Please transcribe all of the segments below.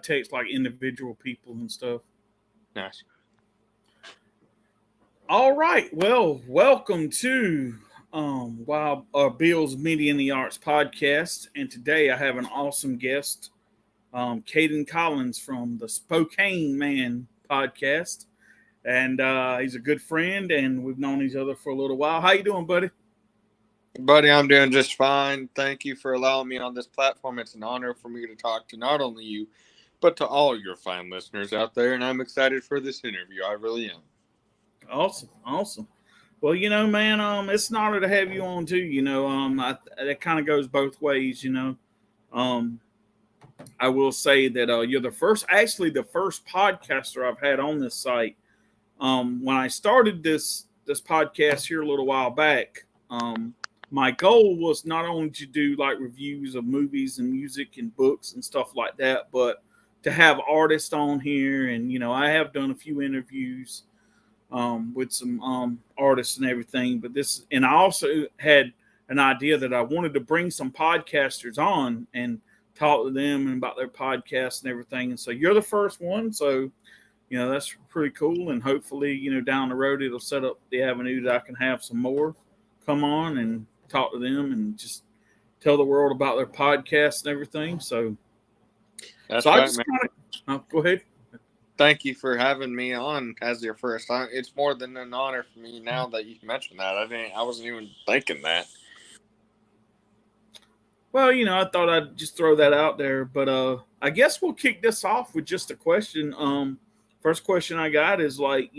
text like individual people and stuff. Nice. All right. Well, welcome to Wild Bill's Media and the Arts podcast. And today I have an awesome guest, Kaden Collins from the Spokane Man podcast. And he's a good friend, and we've known each other for a little while. How you doing, buddy? Buddy, I'm doing just fine. Thank you for allowing me on this platform. It's an honor for me to talk to not only you, but to all your fine listeners out there. And I'm excited for this interview. I really am. Awesome. Well, man, it's an honor to have you on too. That kind of goes both ways. I will say that you're the first podcaster I've had on this site. When I started this podcast here a little while back, my goal was not only to do like reviews of movies and music and books and stuff like that, but to have artists on here. And I have done a few interviews with some artists and everything. And I also had an idea that I wanted to bring some podcasters on and talk to them and about their podcasts and everything. And so you're the first one. So, that's pretty cool. And hopefully, down the road, it'll set up the avenue that I can have some more come on and talk to them and just tell the world about their podcasts and everything. So that's so right, I just kind of go ahead. Thank you for having me on as your first time. It's more than an honor for me now that you mentioned that. I wasn't even thinking that. Well, I thought I'd just throw that out there, but I guess we'll kick this off with just a question. First question I got is like,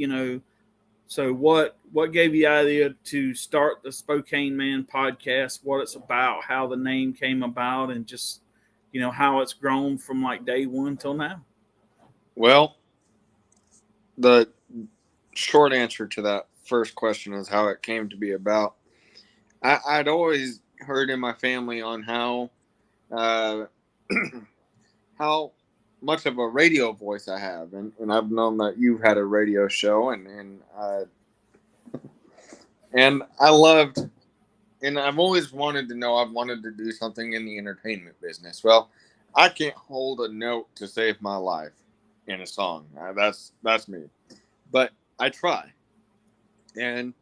so what gave you the idea to start the Spokane Man podcast, what it's about, how the name came about, and just, how it's grown from like day one till now? Well, the short answer to that first question is how it came to be about. I'd always heard in my family on how how much of a radio voice I have, and I've known that you've had a radio show, and I loved, and I've always wanted to know. I've wanted to do something in the entertainment business. Well, I can't hold a note to save my life in a song. That's me, but I try. And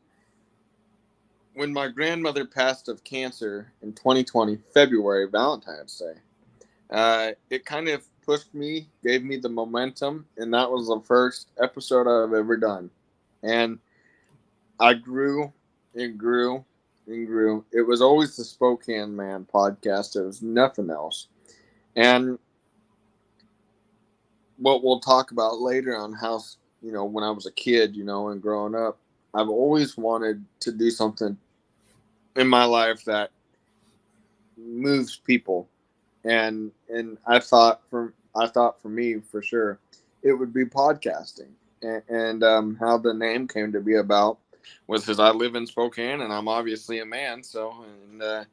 when my grandmother passed of cancer in 2020, February, Valentine's Day, it kind of pushed me, gave me the momentum, and that was the first episode I've ever done. And I grew and grew and grew. It was always the Spokane Man podcast. It was nothing else. And what we'll talk about later on how, when I was a kid, and growing up, I've always wanted to do something in my life that moves people. And I thought for me, for sure, it would be podcasting. And how the name came to be about was because I live in Spokane and I'm obviously a man. So, and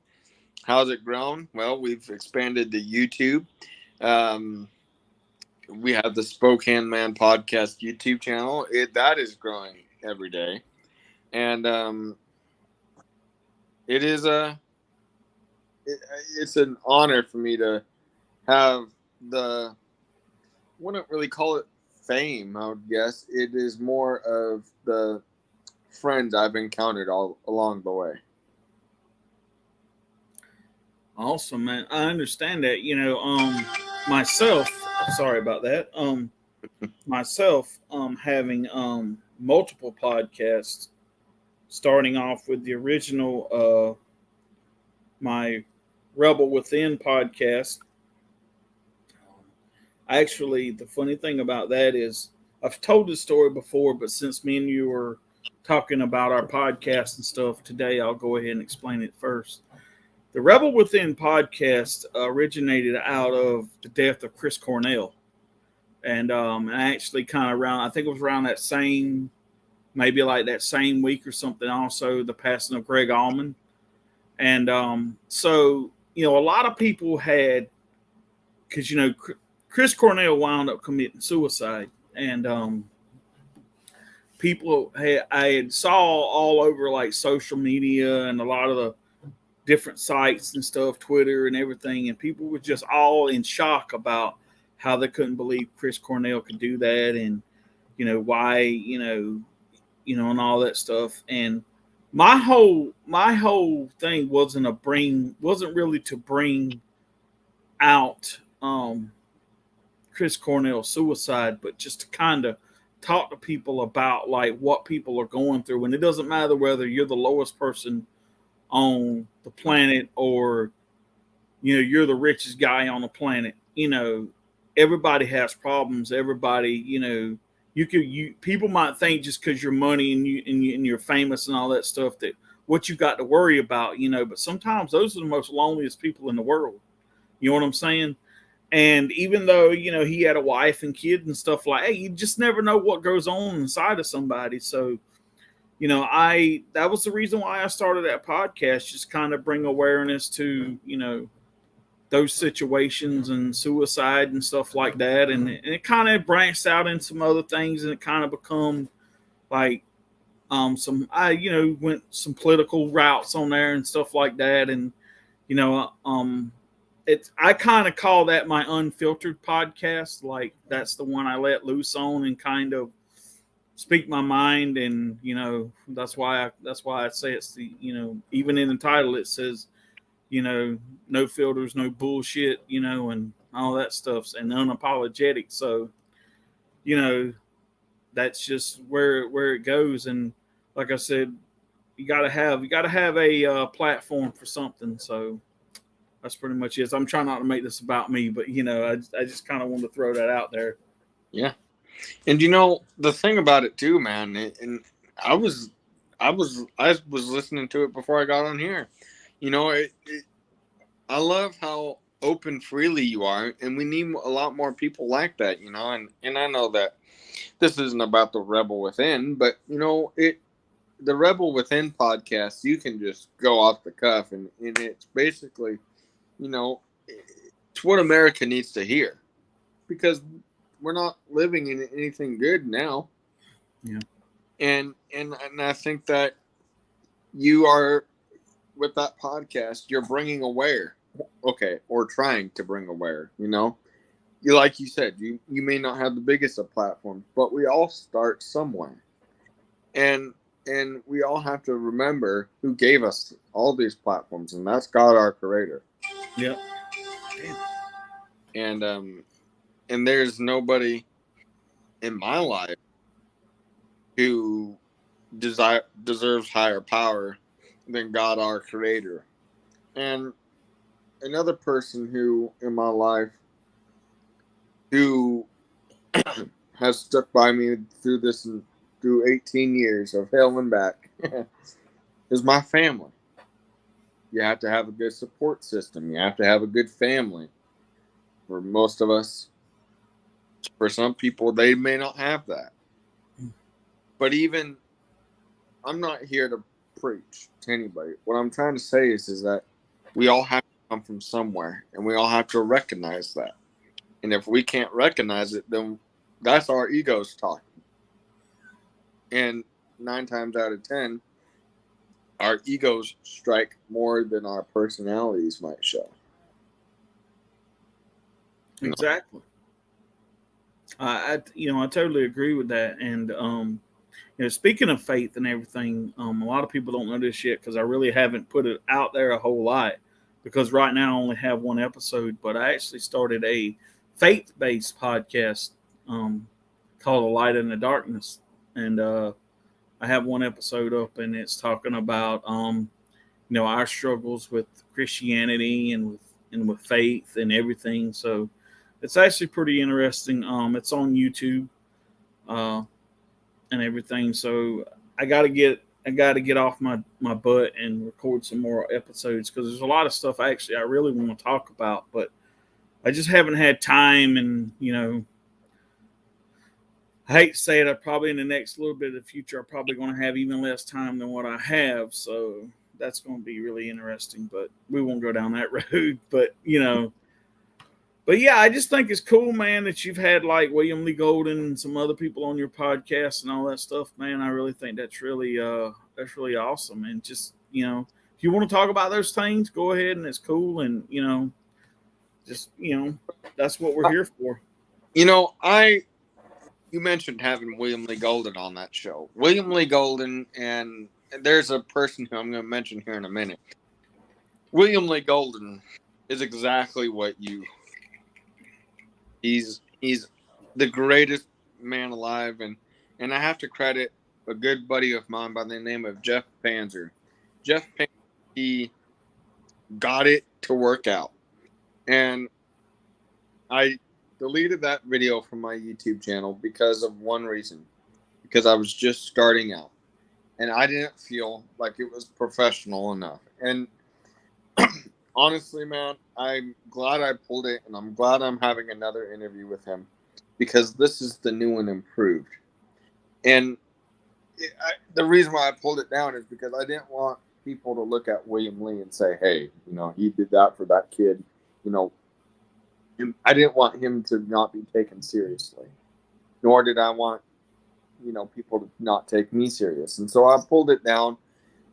how's it grown? Well, we've expanded to YouTube. We have the Spokane Man podcast YouTube channel. That is growing every day. And it's an honor for me to have I wouldn't really call it fame, I would guess. It is more of the friends I've encountered all along the way. Awesome, man. I understand that. Myself, sorry about that. Myself, having multiple podcasts, starting off with the original, my Rebel Within podcast. Actually, the funny thing about that is I've told this story before, but since me and you were talking about our podcast and stuff today, I'll go ahead and explain it first. The Rebel Within podcast originated out of the death of Chris Cornell. And actually kind of around, I think it was around that same, maybe like that same week or something, also the passing of Greg Allman. And so, a lot of people had, because, Chris Cornell wound up committing suicide. And I had saw all over like social media and a lot of the different sites and stuff, Twitter and everything. And people were just all in shock about how they couldn't believe Chris Cornell could do that, and why, and all that stuff. And my whole thing wasn't really to bring out Chris Cornell's suicide, but just to kind of talk to people about like what people are going through. And it doesn't matter whether you're the lowest person on the planet or you're the richest guy on the planet. Everybody has problems. Everybody, people might think just because you're money and you're famous and all that stuff that what you got to worry about, but sometimes those are the most loneliest people in the world. You know what I'm saying? And even though, he had a wife and kids and stuff like, hey, you just never know what goes on inside of somebody. So, that was the reason why I started that podcast, just kind of bring awareness to, those situations and suicide and stuff like that. And it kind of branched out in some other things, and it kind of become like I went some political routes on there and stuff like that. And, I kind of call that my unfiltered podcast. Like that's the one I let loose on and kind of speak my mind. And, that's why I say it's the, even in the title, it says, no filters, no bullshit, and all that stuff, and unapologetic. So, that's just where it goes. And like I said, you gotta have a platform for something. So that's pretty much it. I'm trying not to make this about me, but I just kind of wanted to throw that out there. Yeah, and the thing about it too, man. And I was listening to it before I got on here. I love how open freely you are, and we need a lot more people like that. And I know that this isn't about the Rebel Within, but the Rebel Within podcast, you can just go off the cuff, and it's basically. It's what America needs to hear, because we're not living in anything good now. Yeah. And I think that you are, with that podcast, you're bringing aware, or trying to bring aware. Like you said, you may not have the biggest of platforms, but we all start somewhere, and we all have to remember who gave us all these platforms, and that's God, our Creator. Yep. And there's nobody in my life who deserves higher power than God, our Creator. And another person who in my life who has stuck by me through 18 years of hell and back is my family. You have to have a good support system. You have to have a good family. For most of us, for some people, they may not have that. But even, I'm not here to preach to anybody. What I'm trying to say is that we all have to come from somewhere, and we all have to recognize that. And if we can't recognize it, then that's our egos talking. And 9 times out of 10, our egos strike more than our personalities might show. Exactly. I totally agree with that. And speaking of faith and everything, a lot of people don't know this yet because I really haven't put it out there a whole lot, because right now I only have one episode. But I actually started a faith-based podcast called "A Light in the Darkness," and I have one episode up, and it's talking about our struggles with Christianity and with faith and everything. So it's actually pretty interesting. It's on YouTube and everything. So I got to get off my butt and record some more episodes, because there's a lot of stuff I really want to talk about, but I just haven't had time. And I hate to say it, probably in the next little bit of the future, I'm probably going to have even less time than what I have. So that's going to be really interesting, but we won't go down that road. But yeah, I just think it's cool, man, that you've had like William Lee Golden and some other people on your podcast and all that stuff, man. I really think that's really awesome. And just, if you want to talk about those things, go ahead, and it's cool. And, just, that's what we're here for. You know, you mentioned having William Lee Golden on that show. William Lee Golden, and there's a person who I'm going to mention here in a minute. William Lee Golden is exactly what you. He's the greatest man alive, and I have to credit a good buddy of mine by the name of Jeff Panzer. Jeff Panzer, he got it to work out, and I deleted that video from my YouTube channel because of one reason, because I was just starting out, and I didn't feel like it was professional enough. And honestly, man, I'm glad I pulled it, and I'm glad I'm having another interview with him because this is the new and improved. And the reason why I pulled it down is because I didn't want people to look at William Lee and say, hey, you know, he did that for that kid. You know, I didn't want him to not be taken seriously, nor did I want, you know, people to not take me serious. And so I pulled it down.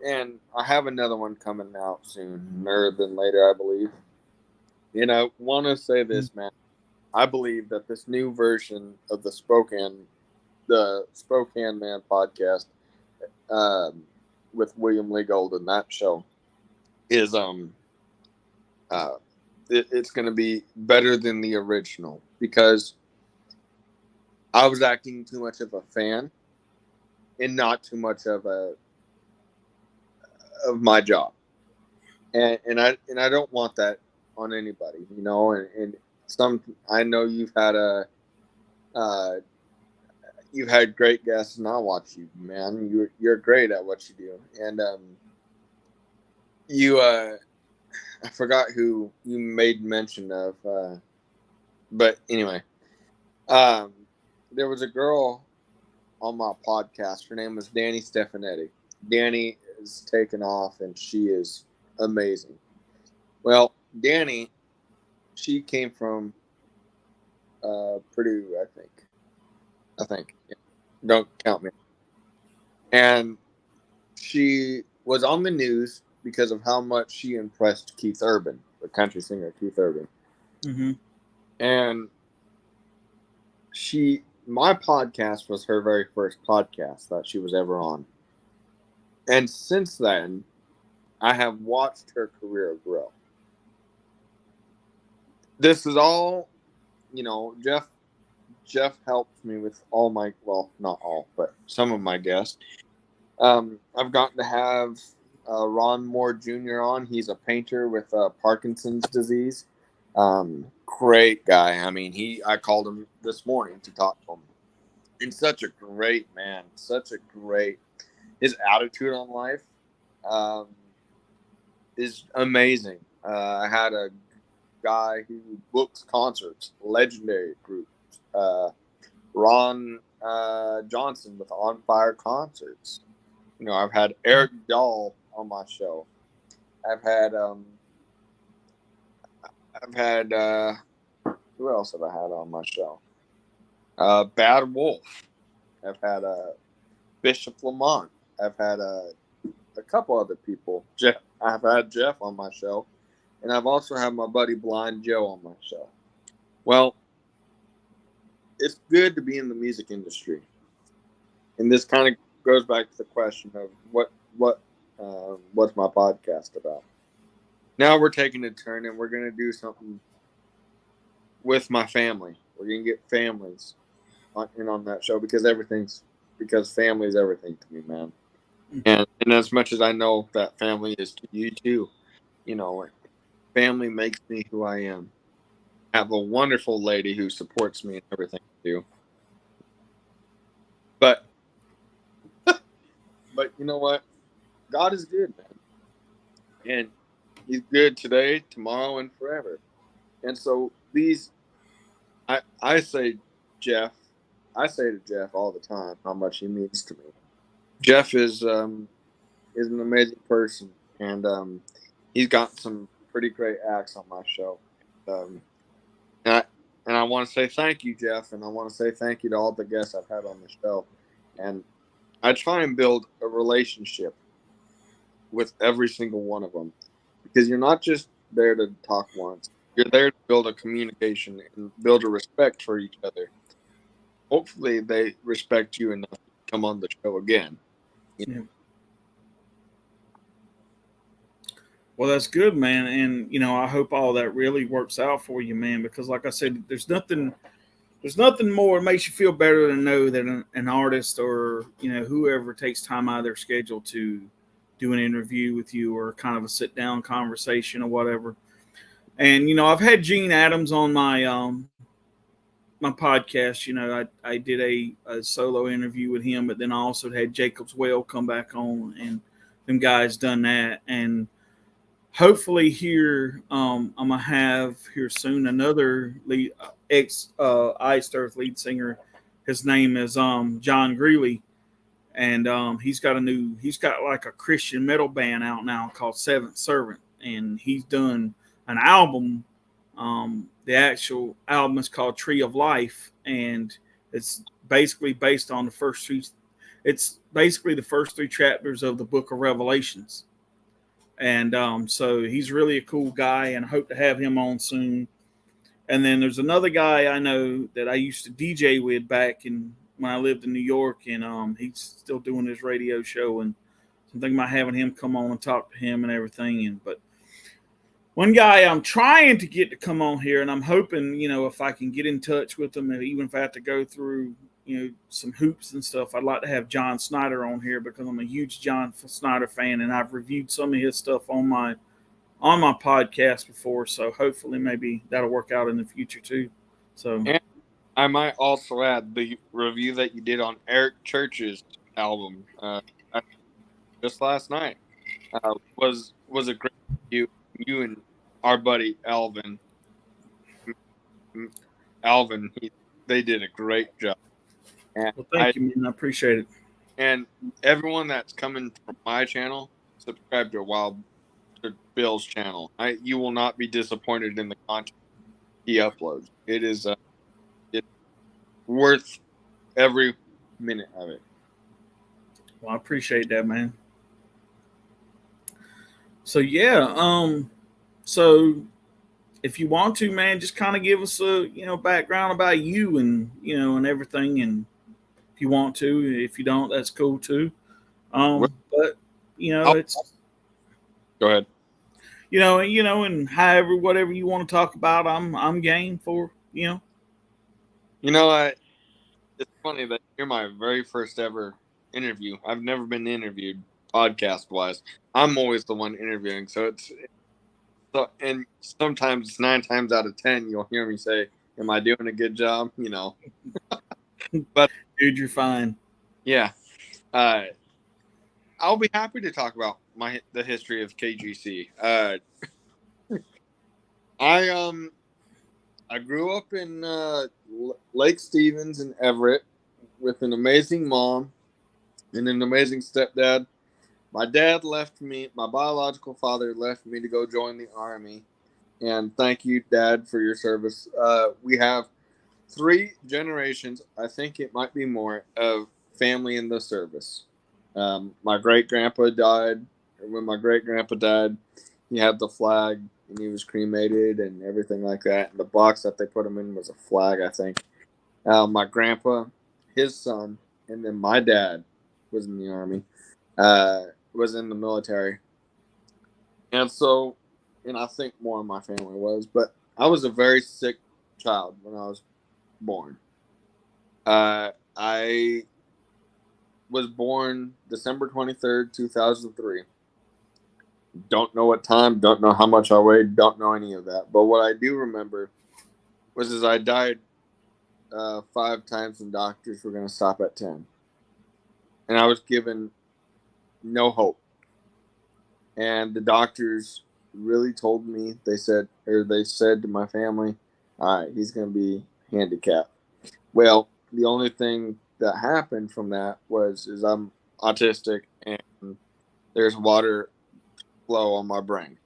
And I have another one coming out sooner than later, I believe. And I want to say this, man. I believe that this new version of the Spokane Man podcast with William Lee Golden, that show, is it's going to be better than the original because I was acting too much of a fan and not too much of my job, and I don't want that on anybody, you know. And some, I know you've had great guests, and I watch you, man. You're great at what you do, and I forgot who you made mention of, but anyway, there was a girl on my podcast. Her name was Danny Stefanetti. Danny is taken off, and she is amazing. Well, Danny, she came from Purdue, I think. Yeah. Don't count me. And she was on the news because of how much she impressed Keith Urban, the country singer Keith Urban. Mm-hmm. And my podcast was her very first podcast that she was ever on. And since then, I have watched her career grow. This is all, you know, Jeff helped me with all my, well, not all, but some of my guests. I've gotten to have Ron Moore Jr. on. He's a painter with Parkinson's disease. Great guy. I mean, I called him this morning to talk to him. And such a great man. His attitude on life is amazing. I had a guy who books concerts, legendary groups. Ron Johnson with On Fire Concerts. You know, I've had Eric Dahl on my show. I've had who else have I had on my show? Bad Wolf. I've had Bishop Lamont. I've had a couple other people. I've had Jeff on my show, and I've also had my buddy Blind Joe on my show. Well, it's good to be in the music industry, and this kind of goes back to the question of what's my podcast about. Now we're taking a turn, and we're going to do something with my family. We're going to get families on that show because family is everything to me, man. And as much as I know that family is to you too, you know, family makes me who I am. I have a wonderful lady who supports me in everything I do. But you know what? God is good, man. And he's good today, tomorrow, and forever. And so I say to Jeff all the time how much he means to me. Jeff is an amazing person, and he's got some pretty great acts on my show. And I want to say thank you, Jeff, and I want to say thank you to all the guests I've had on the show. And I try and build a relationship with every single one of them because you're not just there to talk once. You're there to build a communication and build a respect for each other. Hopefully, they respect you enough to come on the show again. Yeah. Well, that's good, man. And, I hope all that really works out for you, man, because like I said, there's nothing more that makes you feel better than know that an artist or, whoever takes time out of their schedule to do an interview with you or kind of a sit down conversation or whatever. And, I've had Gene Adams on my podcast. I did a solo interview with him, but then I also had Jacob's Well come back on, and them guys done that. And hopefully here, I'm gonna have here soon another lead, ex Iced Earth lead singer. His name is John Greeley, and he's got like a Christian metal band out now called Seventh Servant, and he's done an album. The actual album is called Tree of Life, and it's basically based on the first three. It's basically the first three chapters of the Book of Revelations, and so he's really a cool guy, and I hope to have him on soon. And then there's another guy I know that I used to DJ with back when I lived in New York, and he's still doing his radio show, and I'm thinking about having him come on and talk to him and everything. But one guy I'm trying to get to come on here, and I'm hoping, if I can get in touch with him, and even if I have to go through, some hoops and stuff, I'd like to have John Snyder on here because I'm a huge John Snyder fan, and I've reviewed some of his stuff on my podcast before. So hopefully maybe that'll work out in the future too. So And I might also add the review that you did on Eric Church's album just last night was a great review. You and our buddy Alvin, they did a great job. And well, thank you, man. I appreciate it. And everyone that's coming from my channel, subscribe to Bill's channel. You will not be disappointed in the content he uploads. It is it's worth every minute of it. Well, I appreciate that, man. So yeah, so if you want to, man, just kind of give us a background about you and and everything, and if you want to, if you don't, that's cool too. But it's go ahead. And however, whatever you want to talk about, I'm game for. It's funny that you're my very first ever interview. I've never been interviewed podcast wise. I'm always the one interviewing, and sometimes it's 9 times out of 10 you'll hear me say, "Am I doing a good job?" But dude, you're fine. Yeah, I'll be happy to talk about the history of KGC. I grew up in Lake Stevens in Everett with an amazing mom and an amazing stepdad. My dad left me. My biological father left me to go join the Army, and thank you, Dad, for your service. We have 3 generations, I think it might be more, of family in the service. My great-grandpa died. When my great-grandpa died, he had the flag, and he was cremated and everything like that. And the box that they put him in was a flag, I think. My grandpa, his son, and then my dad was in the Army, was in the military. And I think more of my family was, but I was a very sick child when I was born. I was born December 23rd, 2003. Don't know what time, don't know how much I weighed, don't know any of that. But what I do remember was I died 5 times and doctors were going to stop at 10. And I was given no hope. And the doctors really told me, they said to my family, all right, he's going to be handicapped. Well, the only thing that happened from that is I'm autistic and there's water flow on my brain.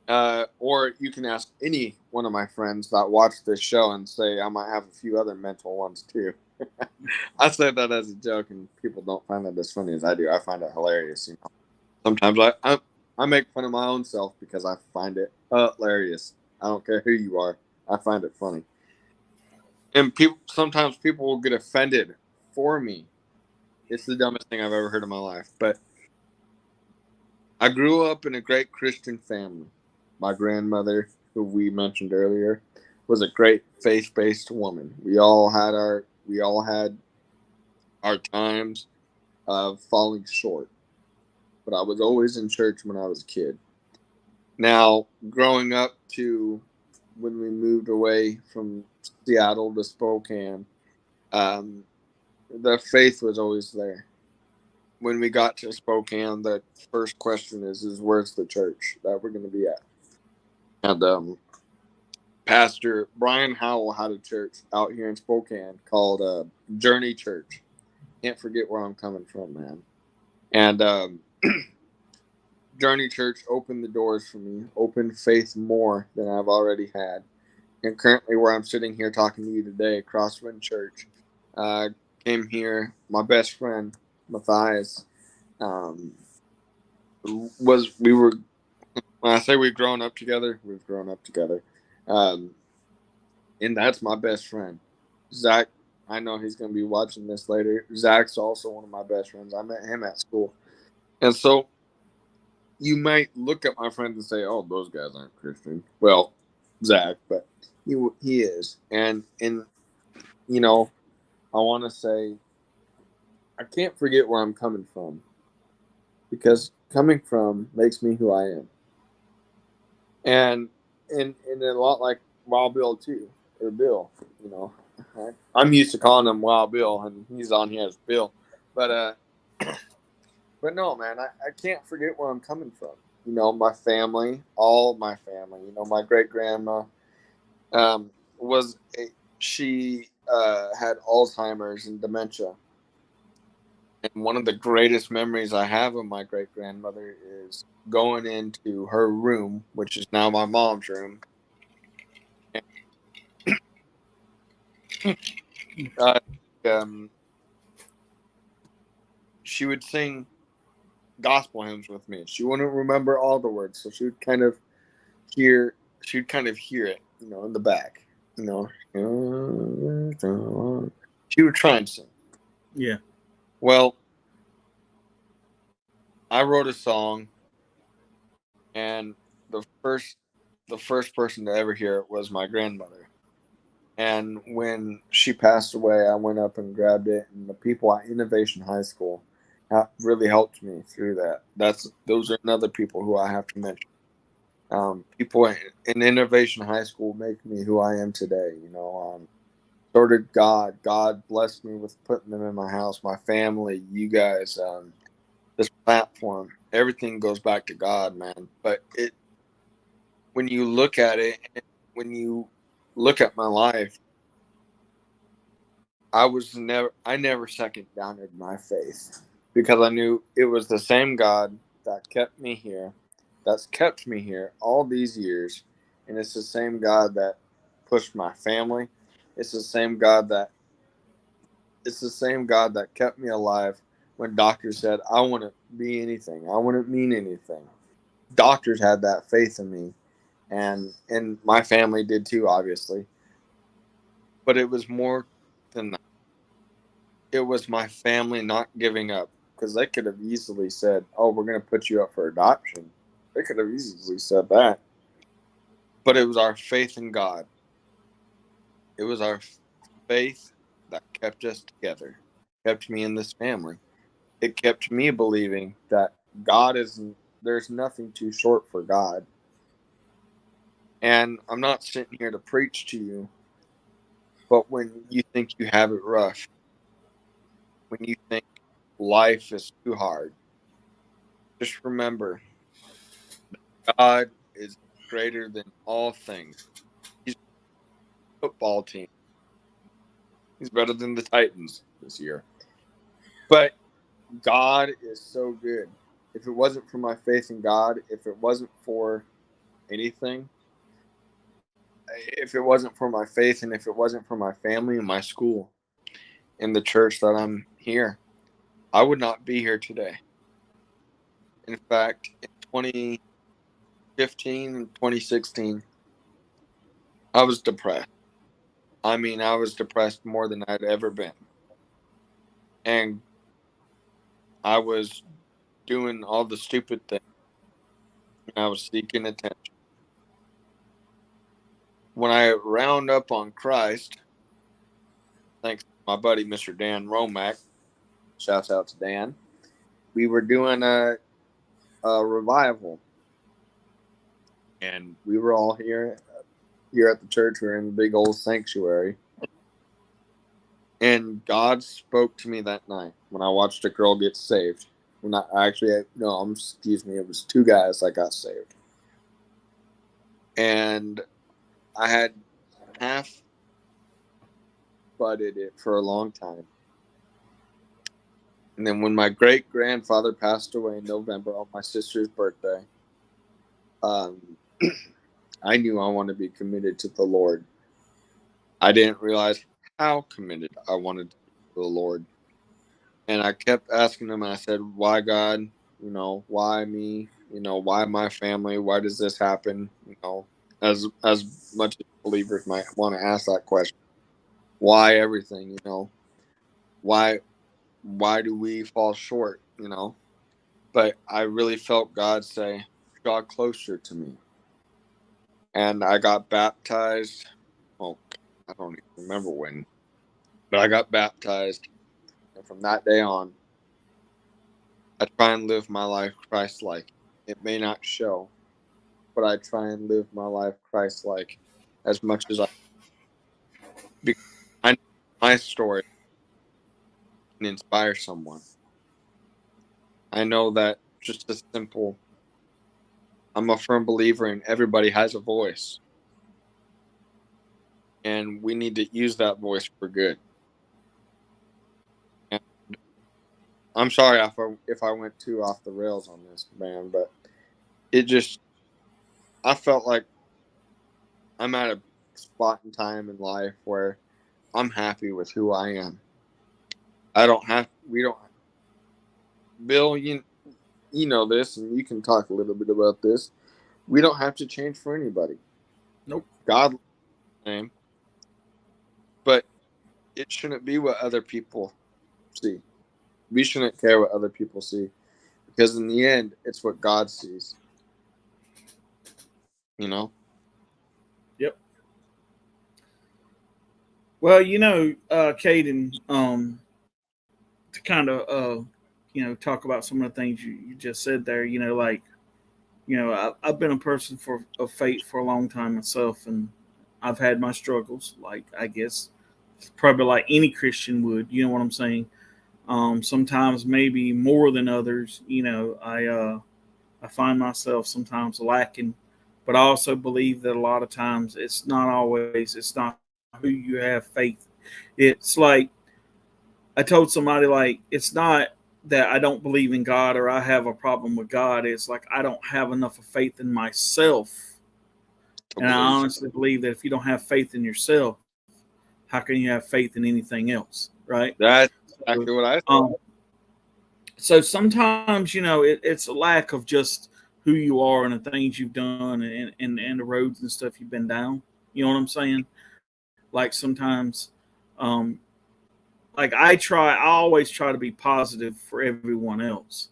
Or you can ask any one of my friends that watch this show and say I might have a few other mental ones too. I say that as a joke, and people don't find that as funny as I do. I find it hilarious. Sometimes I make fun of my own self because I find it hilarious. I don't care who you are. I find it funny. And sometimes people will get offended for me. It's the dumbest thing I've ever heard in my life. But I grew up in a great Christian family. My grandmother, who we mentioned earlier, was a great faith-based woman. We all had our times of falling short, but I was always in church when I was a kid. Now, growing up to when we moved away from Seattle to Spokane, the faith was always there. When we got to Spokane, the first question is where's the church that we're going to be at? And Pastor Brian Howell had a church out here in Spokane called Journey Church. Can't forget where I'm coming from, man. And Journey Church opened the doors for me, opened faith more than I've already had. And currently where I'm sitting here talking to you today, Crosswind Church, came here, my best friend, Matthias, when I say we've grown up together, we've grown up together. And that's my best friend. Zach, I know he's going to be watching this later. Zach's also one of my best friends. I met him at school. And so you might look at my friends and say, oh, those guys aren't Christian. Well, Zach, but he is. And you know, I want to say I can't forget where I'm coming from, because coming from makes me who I am. And a lot like Wild Bill too, or Bill, you know. I'm used to calling him Wild Bill, and he's on here as Bill. But no, man, I can't forget where I'm coming from. You know, my family, all my family. You know, my great grandma she had Alzheimer's and dementia. And one of the greatest memories I have of my great grandmother is going into her room, which is now my mom's room. She would sing gospel hymns with me. She wouldn't remember all the words, so she would kind of hear it, you know, in the back, you know. She would try and sing. Yeah. Well, I wrote a song, and the first person to ever hear it was my grandmother. And when she passed away, I went up and grabbed it, and the people at Innovation High School really helped me through that. Those are another people who I have to mention. People in Innovation High School make me who I am today. You know, so did God. God blessed me with putting them in my house, my family, you guys, this platform. Everything goes back to God, man. But when you look at it, when you look at my life, I never second doubted my faith, because I knew it was the same God that kept me here, that's kept me here all these years, and it's the same God that pushed my family. It's the same God that kept me alive when doctors said I wouldn't be anything, I wouldn't mean anything. Doctors had that faith in me, and my family did too, obviously. But it was more than that. It was my family not giving up, because they could have easily said, oh, we're going to put you up for adoption. They could have easily said that. But it was our faith in God. It was our faith that kept us together, kept me in this family. It kept me believing that there's nothing too short for God. And I'm not sitting here to preach to you, but when you think you have it rough, when you think life is too hard, just remember God is greater than all things. He's a football team. He's better than the Titans this year. But God is so good. If it wasn't for my faith in God, if it wasn't for anything, if it wasn't for my faith, and if it wasn't for my family and my school and the church that I'm here, I would not be here today. In fact, in 2015, 2016, I was depressed. I mean, I was depressed more than I'd ever been. And I was doing all the stupid things. I was seeking attention. When I round up on Christ, thanks to my buddy, Mr. Dan Romack, shouts out to Dan, we were doing a revival. And we were all here at the church. We were in the big old sanctuary. And God spoke to me that night when I watched a girl get saved. When it was 2 guys that got saved. And I had half butted it for a long time. And then when my great-grandfather passed away in November on my sister's birthday, I knew I wanted to be committed to the Lord. I didn't realize how committed I wanted to be to the Lord. And I kept asking him, I said, why God? Why me? Why my family? Why does this happen? As much as believers might want to ask that question. Why everything? Why do we fall short? But I really felt God say, draw closer to me. And I got baptized. Oh, I don't even remember when. But I got baptized. And from that day on, I try and live my life Christ-like. It may not show, but I try and live my life Christ-like as much as I can. Because I know my story can inspire someone. I know that just a simple, I'm a firm believer in everybody has a voice. And we need to use that voice for good. And I'm sorry if I went too off the rails on this, man, but I felt like I'm at a spot in time in life where I'm happy with who I am. Bill, you know this, and you can talk a little bit about this. We don't have to change for anybody. Nope. God name. But it shouldn't be what other people see. We shouldn't care what other people see. Because in the end, it's what God sees. Yep. Well, Kaden, to kind of, talk about some of the things you just said there, I've been a person of faith for a long time myself, and I've had my struggles, like, I guess, probably like any Christian would, you know what I'm saying? Sometimes maybe more than others, I find myself sometimes lacking, but I also believe that a lot of times it's not who you have faith. It's like I told somebody, like, it's not that I don't believe in God or I have a problem with God. It's like I don't have enough of faith in myself. And I honestly believe that if you don't have faith in yourself, how can you have faith in anything else? Right? That's exactly what I thought. So sometimes, it's a lack of just who you are and the things you've done and the roads and stuff you've been down. You know what I'm saying? Like sometimes, um, like I always try to be positive for everyone else.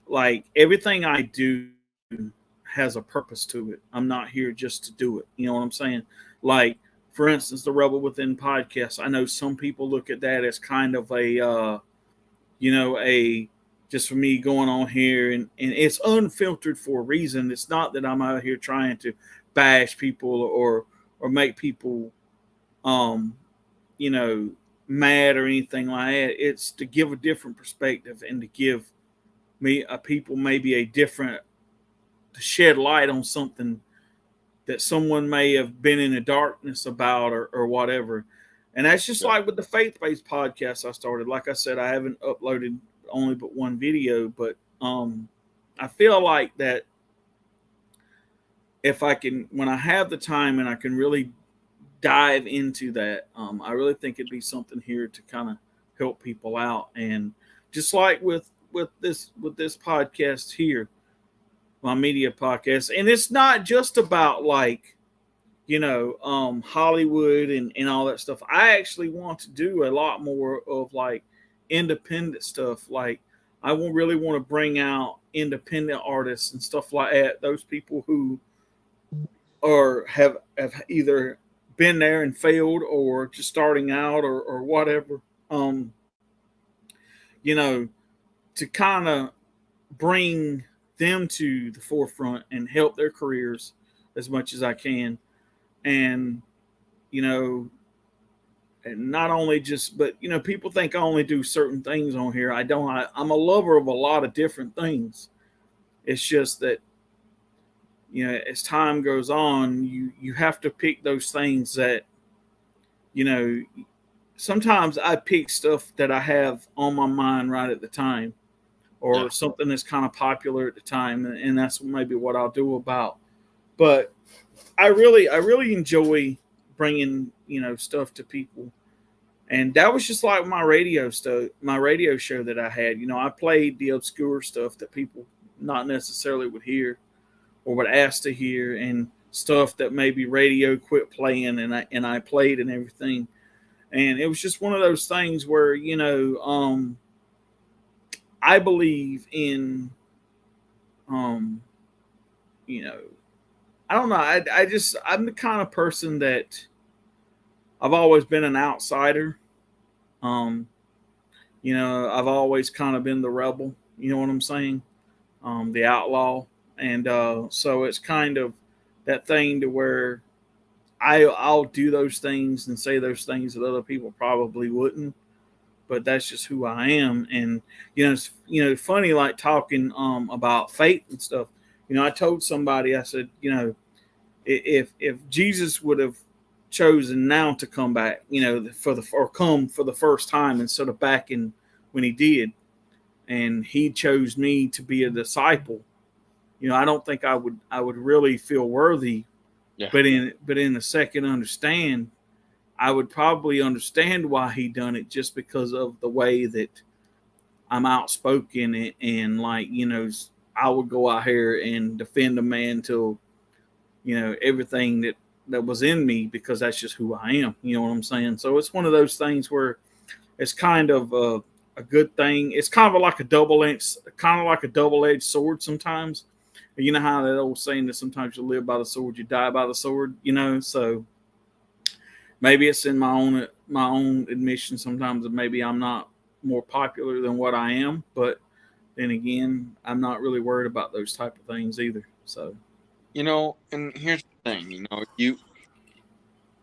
Like everything I do has a purpose to it. I'm not here just to do it. You know what I'm saying? Like, for instance, the Rebel Within podcast. I know some people look at that as kind of a just for me going on here, and it's unfiltered for a reason. It's not that I'm out here trying to bash people or make people um mad or anything like that. It's to give a different perspective and to give me a people maybe a different, to shed light on something that someone may have been in the darkness about or whatever. And that's just like with the faith-based podcast I started. Like I said, I haven't uploaded only but one video, but I feel like that if I can, when I have the time and I can really dive into that, I really think it'd be something here to kind of help people out. And just like with this podcast here, my media podcast, and it's not just about like Hollywood and all that stuff. I actually want to do a lot more of like independent stuff. Like I won't really want to bring out independent artists and stuff like that. Those people who are have either been there and failed or just starting out or whatever. Um, you know, to kind of bring them to the forefront and help their careers as much as I can. And, you know, and not only just, but, people think I only do certain things on here. I don't. I'm a lover of a lot of different things. It's just that, as time goes on, you have to pick those things that, sometimes I pick stuff that I have on my mind right at the time or something that's kind of popular at the time. And that's maybe what I'll do about. But I really enjoy bringing, stuff to people. And that was just like my radio show that I had. I played the obscure stuff that people not necessarily would hear or would ask to hear, and stuff that maybe radio quit playing, and I played and everything. And it was just one of those things where, I believe in, you know, I don't know. I'm the kind of person that I've always been an outsider. Um, I've always kind of been the rebel. You know what I'm saying? The outlaw. And so it's kind of that thing to where I'll do those things and say those things that other people probably wouldn't. But that's just who I am. And it's funny, like talking about faith and stuff. I told somebody, I said, if Jesus would have chosen now to come back, come for the first time instead of back in when he did, and he chose me to be a disciple, I don't think I would really feel worthy. Yeah. But in a second, understand, I would probably understand why he done it, just because of the way that I'm outspoken and like, I would go out here and defend a man till, everything that was in me, because that's just who I am. You know what I'm saying? So it's one of those things where it's kind of a good thing. It's kind of like a double-edged sword sometimes. You know how that old saying that sometimes you live by the sword, you die by the sword, so maybe it's in my own admission sometimes that maybe I'm not more popular than what I am, but then again, I'm not really worried about those type of things either. So, and here's the thing,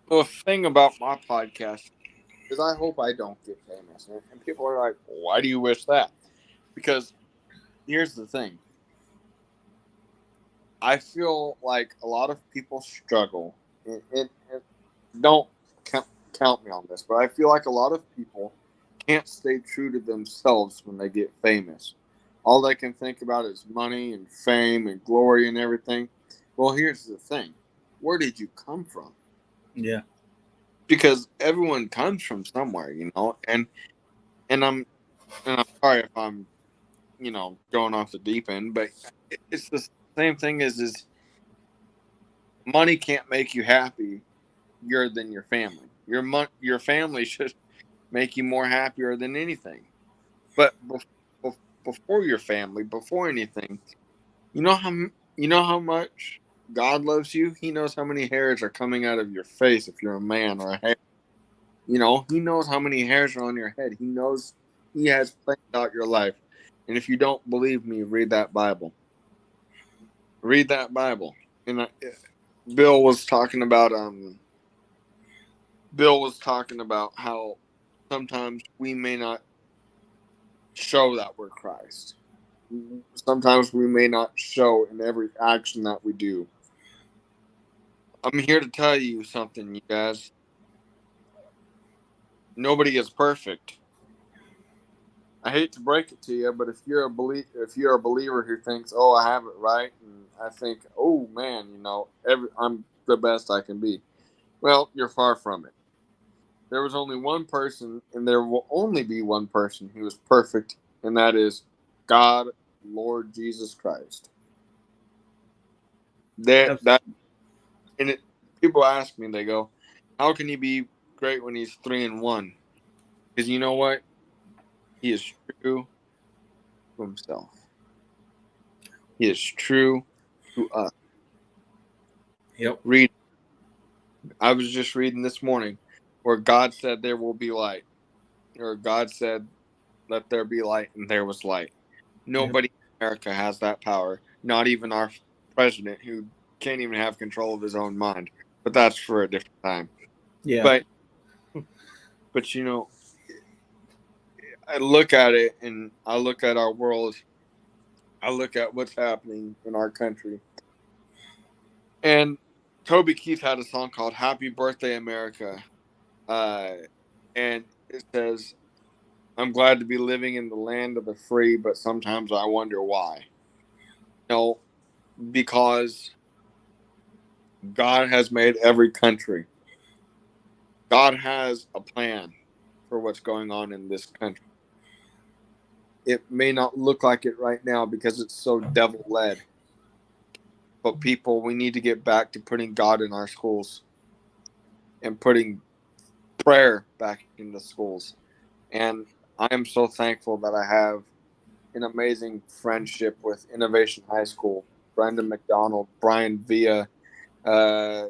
the thing about my podcast is I hope I don't get famous. And people are like, why do you wish that? Because here's the thing. I feel like a lot of people struggle. And don't count me on this, but I feel like a lot of people can't stay true to themselves when they get famous. All they can think about is money and fame and glory and everything. Well, here's the thing. Where did you come from? Yeah. Because everyone comes from somewhere, and I'm sorry if I'm, going off the deep end, but it's the same thing as money can't make you happier than your family. Your family should make you more happier than anything. But before your family, before anything, you know how much God loves you. He knows how many hairs are coming out of your face if you're a man or a hair. He knows how many hairs are on your head. He knows he has planned out your life. And if you don't believe me, read that Bible. Read that Bible. And Bill was talking about how sometimes we may not show that we're Christ. Sometimes we may not show in every action that we do. I'm here to tell you something, you guys. Nobody is perfect. I hate to break it to you, but if you're a believer who thinks, "Oh, I have it right," and I think, "Oh man, I'm the best I can be," well, you're far from it. There was only one person, and there will only be one person who is perfect, and that is God, Lord Jesus Christ. And people ask me, they go, how can he be great when he's 3-1? Because you know what? He is true to himself. He is true to us. Yep. I was just reading this morning where God said there will be light. Or God said, let there be light, and there was light. Nobody in America has that power. Not even our president, who can't even have control of his own mind. But that's for a different time. Yeah. But you know, I look at it, and I look at our world. I look at what's happening in our country. And Toby Keith had a song called Happy Birthday, America. And it says, I'm glad to be living in the land of the free, but sometimes I wonder why. No, because God has made every country. God has a plan for what's going on in this country. It may not look like it right now because it's so devil-led. But people, we need to get back to putting God in our schools and putting prayer back in the schools. And I am so thankful that I have an amazing friendship with Innovation High School, Brendan McDonald, Brian Villa. I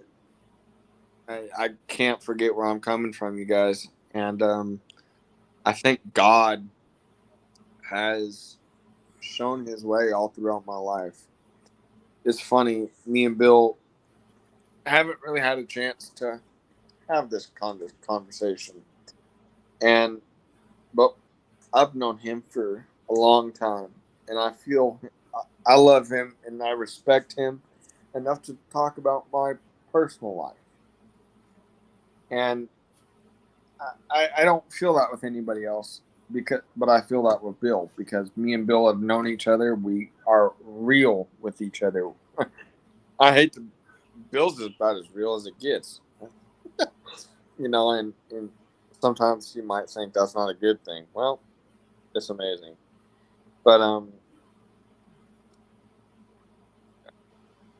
can't forget where I'm coming from, you guys. And I think God has shown his way all throughout my life. It's funny, me and Bill haven't really had a chance to have this conversation. But I've known him for a long time, and I love him and I respect him enough to talk about my personal life. And I don't feel that with anybody else, but I feel that with Bill, because me and Bill have known each other. We are real with each other. Bill's about as real as it gets. And sometimes you might think that's not a good thing. Well, it's amazing. But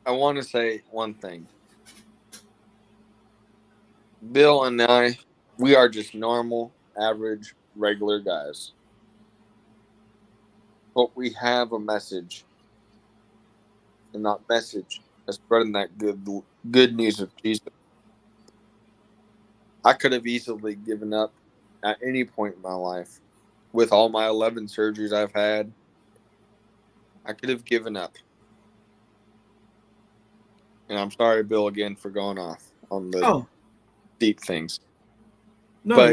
I want to say one thing. Bill and I, we are just normal, average, regular guys. But we have a message. And that message is spreading that good news of Jesus. I could have easily given up at any point in my life. With all my 11 surgeries I've had, I could have given up. And I'm sorry, Bill, again, for going off on the deep things. No,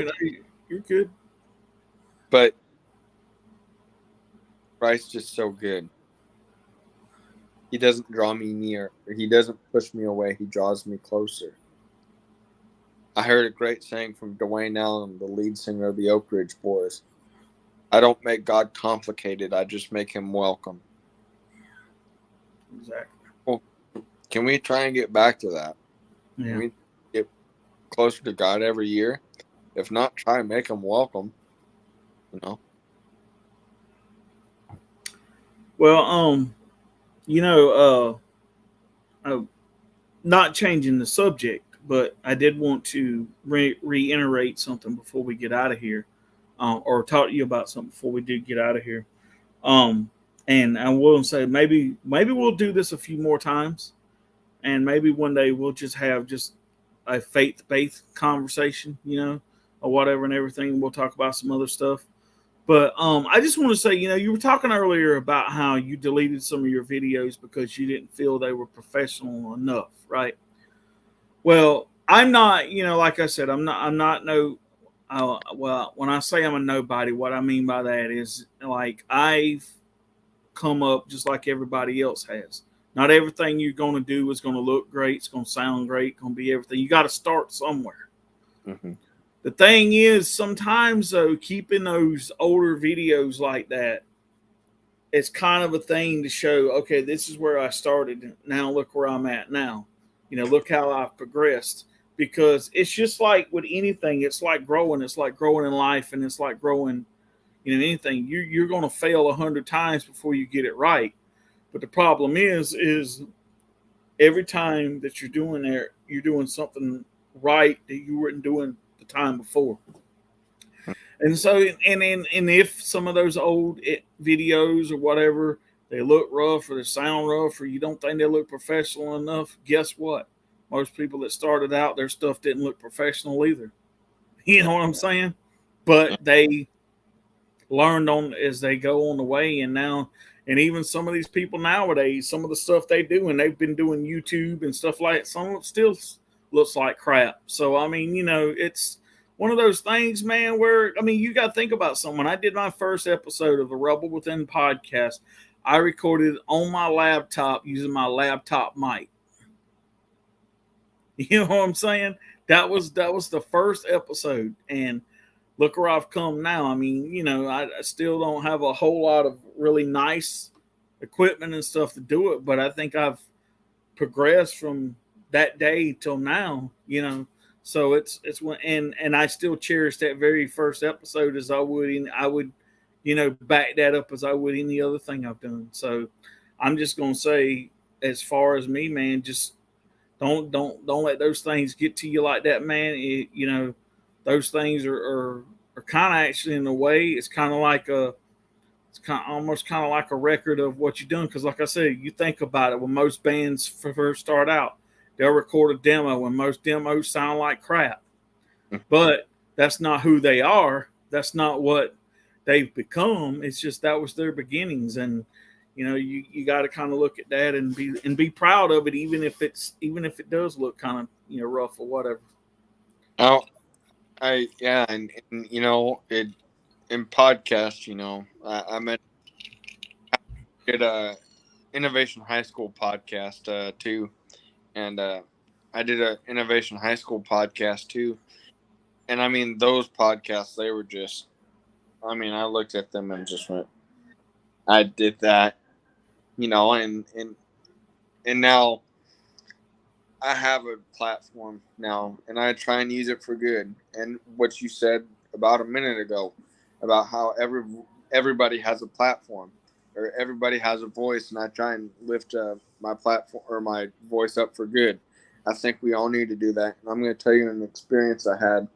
you're good. But Christ is so good. He doesn't draw me near. He doesn't push me away. He draws me closer. I heard a great saying from Dwayne Allen, the lead singer of the Oak Ridge Boys. I don't make God complicated. I just make him welcome. Exactly. Well, can we try and get back to that? Yeah. Can we get closer to God every year? If not, try and make him welcome. Well, not changing the subject, but I did want to reiterate something before we get out of here, or talk to you about something before we do get out of here. And I will say maybe we'll do this a few more times, and maybe one day we'll just have just a faith-based conversation, or whatever and everything. We'll talk about some other stuff. But I just want to say, you were talking earlier about how you deleted some of your videos because you didn't feel they were professional enough, right? Well, I'm not, like I said, I'm not no. Well, when I say I'm a nobody, what I mean by that is like I've come up just like everybody else has. Not everything you're going to do is going to look great. It's going to sound great. Going to be everything. You got to start somewhere. Mm-hmm. The thing is, sometimes though, keeping those older videos like that, it's kind of a thing to show, okay, this is where I started. Now look where I'm at now. Look how I've progressed. Because it's just like with anything, it's like growing. It's like growing in life, and it's like growing, anything, you're going to fail 100 times before you get it right. But the problem is every time that you're doing there, you're doing something right that you weren't doing the time before. And so, and if some of those old videos or whatever, they look rough or they sound rough or you don't think they look professional enough, guess what? Most people that started out, their stuff didn't look professional either. You know what I'm saying? But they learned on as they go on the way, and now, and even some of these people nowadays, some of the stuff they do, and they've been doing YouTube and stuff like that, some of it still looks like crap. So I mean, it's one of those things, man, where I mean, you got to think about something. When I did my first episode of the Rebel Within podcast, I recorded on my laptop using my laptop mic. You know what I'm saying? That was the first episode, and look where I've come now. I mean, I still don't have a whole lot of really nice equipment and stuff to do it, but I think I've progressed from that day till now, So it's when, and I still cherish that very first episode as I would, back that up as I would any other thing I've done. So I'm just gonna say, as far as me, man, just don't let those things get to you like that, man. Those things are kind of actually, in a way, it's kind of like almost kind of like a record of what you've done. Because like I said, you think about it, when most bands first start out, they'll record a demo, and most demos sound like crap. But that's not who they are. That's not what they've become. It's just that was their beginnings, and you got to kind of look at that and be proud of it, even if it does look kind of rough or whatever. Oh, and it in podcasts, I met at a Innovation High School podcast too, and I did a Innovation High School podcast too, and I mean those podcasts, they were just, I mean, I looked at them and just went, I did that, and now I have a platform now, and I try and use it for good. And what you said about a minute ago, about how everybody has a platform, or everybody has a voice, and I try and lift my platform or my voice up for good. I think we all need to do that. And I'm going to tell you an experience I had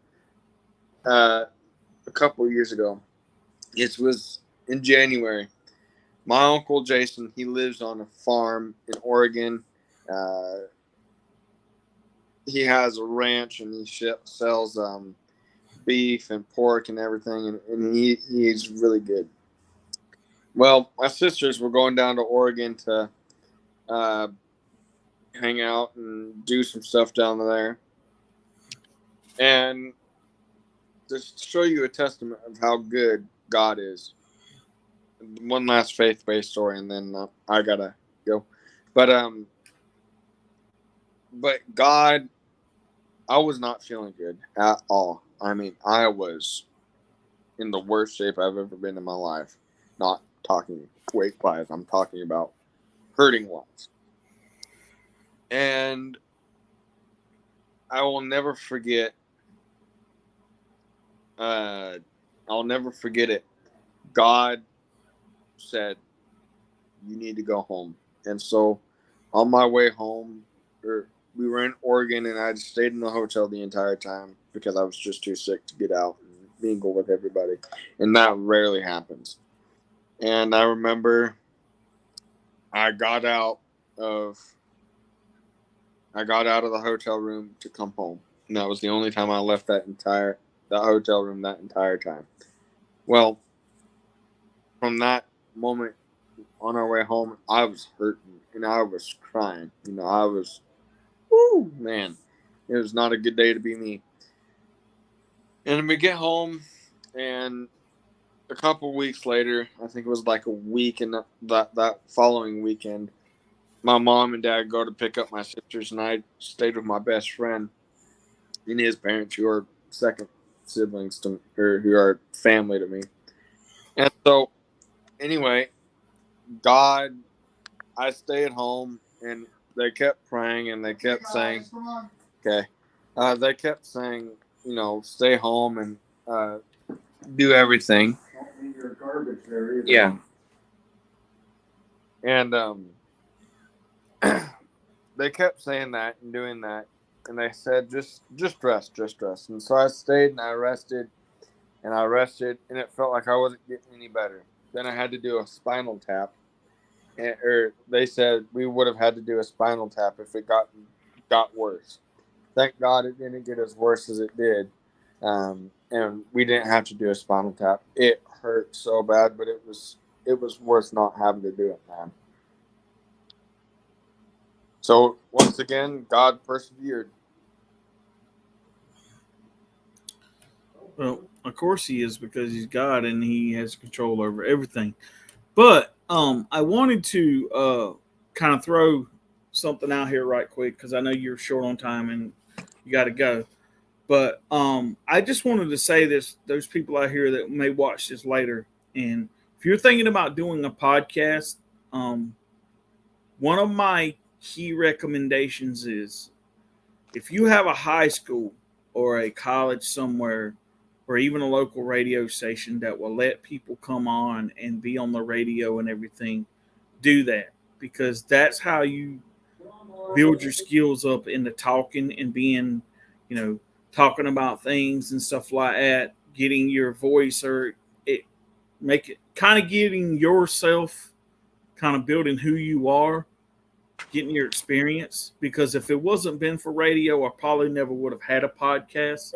a couple of years ago. It was in January. My uncle Jason, he lives on a farm in Oregon. He has a ranch, and he sells beef and pork and everything, and he's really good. Well, my sisters were going down to Oregon to hang out and do some stuff down there. And just to show you a testament of how good God is, one last faith-based story, and then I gotta go. But God, I was not feeling good at all. I mean, I was in the worst shape I've ever been in my life. Not talking weight-wise, I'm talking about hurting-wise. And I will never forget. I'll never forget it. God said, "You need to go home." And so, on my way home, we were in Oregon, and I just stayed in the hotel the entire time because I was just too sick to get out and mingle with everybody, and that rarely happens. And I remember I got out of the hotel room to come home, and that was the only time I left the hotel room that entire time. Well, from that moment on our way home, I was hurting and I was crying. I was, man, it was not a good day to be me. And we get home, and a couple weeks later, I think it was like a week, and that following weekend, my mom and dad go to pick up my sisters, and I stayed with my best friend and his parents, who are second siblings to, or who are family to me. And so, anyway, I stayed home, and they kept praying, and they kept saying, okay, they kept saying, stay home and do everything. Yeah. And they kept saying that and doing that, and they said just rest, just rest. And so I stayed and I rested, and it felt like I wasn't getting any better. Then I had to do a spinal tap, or they said we would have had to do a spinal tap if it got worse. Thank God it didn't get as worse as it did, and we didn't have to do a spinal tap. It hurt so bad, but it was worth not having to do it, man. So once again, God persevered. Well, of course he is, because he's God and he has control over everything. But I wanted to kind of throw something out here right quick, because I know you're short on time and you got to go. But I just wanted to say this: those people out here that may watch this later, and if you're thinking about doing a podcast, one of my key recommendations is, if you have a high school or a college somewhere, or even a local radio station that will let people come on and be on the radio and everything, do that, because that's how you build your skills up into talking and being, talking about things and stuff like that, getting your voice, or it make it kind of getting yourself, kind of building who you are, getting your experience. Because if it wasn't been for radio, I probably never would have had a podcast,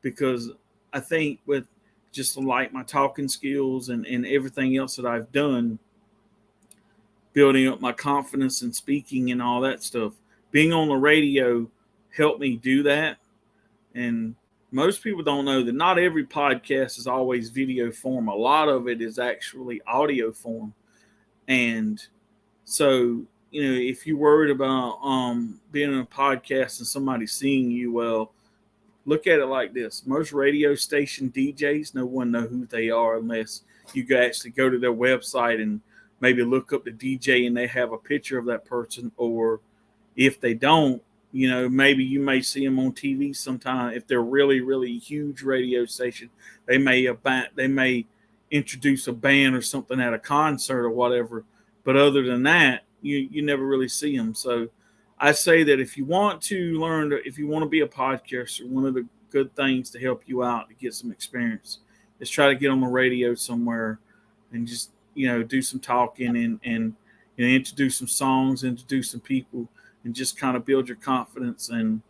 because I think with just like my talking skills and everything else that I've done, building up my confidence in speaking and all that stuff, being on the radio helped me do that. And most people don't know that not every podcast is always video form. A lot of it is actually audio form. And so, if you're worried about being in a podcast and somebody seeing you, well, look at it like this: most radio station DJs, no one know who they are unless you actually go to their website and maybe look up the DJ and they have a picture of that person. Or if they don't, maybe you may see them on TV sometime. If they're really, really huge radio station, they may introduce a band or something at a concert or whatever. But other than that, you never really see them. So I say that if you want to be a podcaster, one of the good things to help you out to get some experience is try to get on the radio somewhere and just, do some talking and introduce some songs, introduce some people, and just kind of build your confidence. And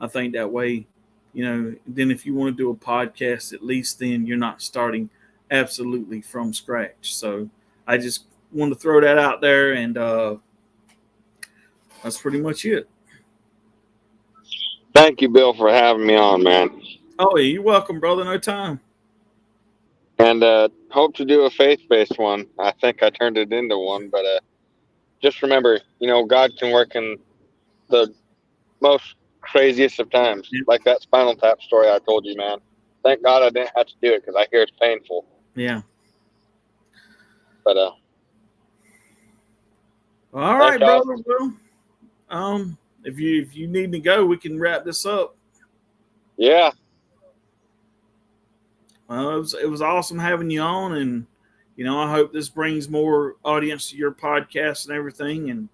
I think that way, then if you want to do a podcast, at least then you're not starting absolutely from scratch. So I just want to throw that out there, and that's pretty much it. Thank you, Bill, for having me on, man. Oh, yeah, you're welcome, brother. No time. And hope to do a faith-based one. I think I turned it into one, but just remember, God can work in the most craziest of times, like that Spinal Tap story I told you, man. Thank God I didn't have to do it, because I hear it's painful. Yeah. But all right, brother. Well, if you need to go, we can wrap this up. Yeah. Well, it was awesome having you on, and I hope this brings more audience to your podcast and everything. And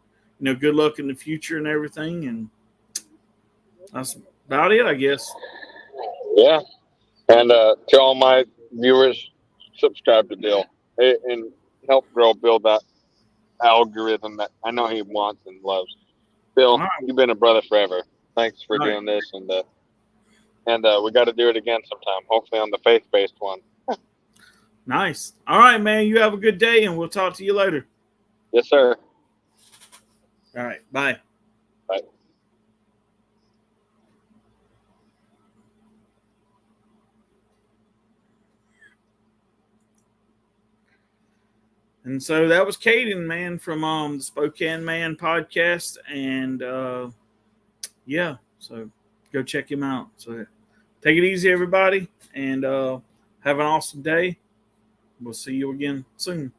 good luck in the future and everything. And that's about it, I guess. Yeah. And to all my viewers, subscribe to Bill and help build that algorithm that I know he wants and loves. Bill, right. You've been a brother forever. Thanks for doing this, and we got to do it again sometime. Hopefully on the faith-based one. Nice. All right, man. You have a good day, and we'll talk to you later. Yes, sir. All right. Bye. Bye. And so that was Kaden, man, from the Spokane Man podcast. And yeah, so go check him out. So take it easy, everybody, and have an awesome day. We'll see you again soon.